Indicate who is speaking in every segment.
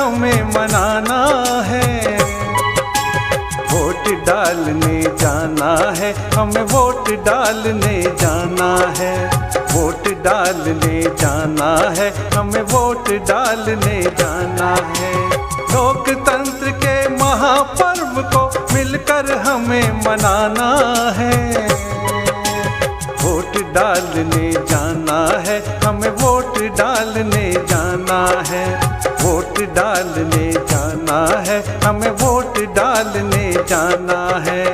Speaker 1: हमें मनाना है। वोट डालने जाना है, हमें वोट डालने जाना है। वोट डालने जाना है, हमें वोट डालने जाना है। लोकतंत्र के महापर्व को मिलकर हमें मनाना है। वोट डालने जाना है, हमें वोट डालने जाना है। वोट डालने जाना है, हमें वोट डालने जाना है।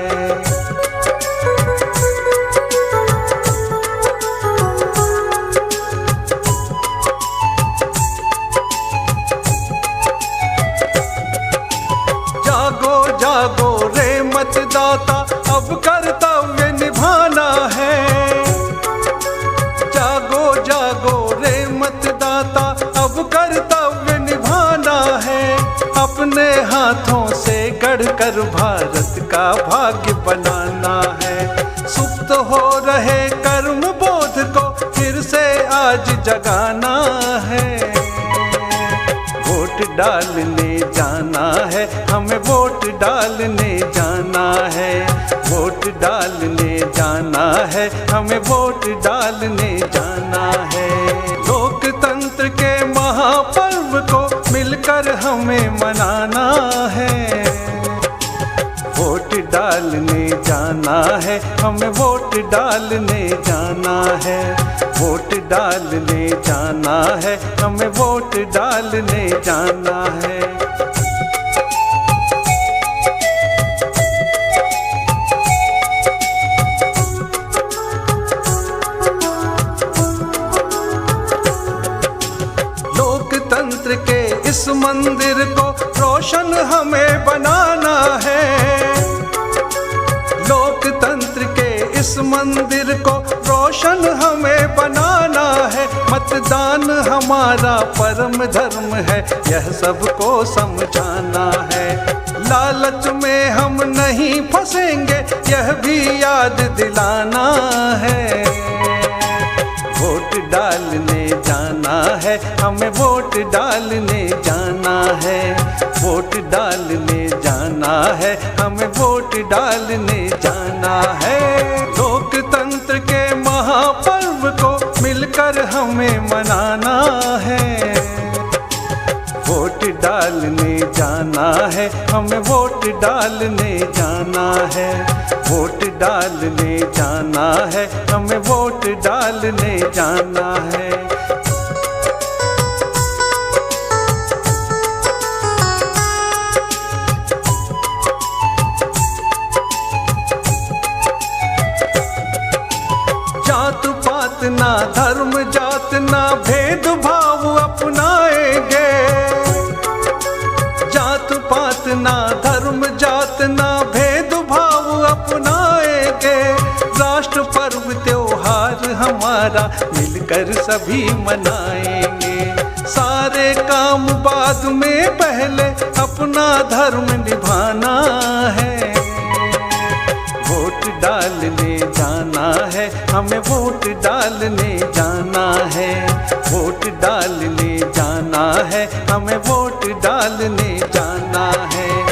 Speaker 1: जागो जागो रे मतदाता, अब कर्तव्य निभाना है। जागो जागो रे मतदाता, अब कर्तव्य निभाना है। अपने हाथों से गढ़कर भारत का भाग्य बनाना है। सुप्त हो रहे कर्म बोध को फिर से आज जगाना है। वोट डालने जाना है, हमें वोट डालने जाना है। वोट डालने जाना है, हमें वोट डालने जाना है। लोकतंत्र के महापर्व को मिलकर हमें मनाना है। वोट डालने जाना है, हमें वोट डालने जाना है। वोट डालने जाना है, हमें वोट डालने जाना है। लोकतंत्र के इस मंदिर को रोशन हमें बनाना है। लोकतंत्र के इस मंदिर को रोशन हमें बनाना है। मतदान हमारा परम धर्म है, यह सबको समझाना है। लालच में हम नहीं फंसेंगे, यह भी याद दिलाना है। वोट डालने जाना है, हमें वोट डालने जाना है। वोट डालने जाना है, हमें वोट डालने जाना है। लोकतंत्र के महापर्व को मिलकर हमें मनाना है। वोट डालने जाना है, हमें वोट डालने जाना है। वोट डालने जाना है, हमें वोट डालने जाना है। जात पात ना धर्म जात ना भेदभाव अपनाएंगे। जात पात ना धर्म जात ना भेदभाव अपनाएंगे। राष्ट्र पर्व त्योहार हमारा मिलकर सभी मनाएंगे। सारे काम बाद में पहले अपना धर्म निभाना है। वोट डालने जाना है, हमें वोट डालने जाना है। वोट डालने जाना है, हमें वोट डालने जाना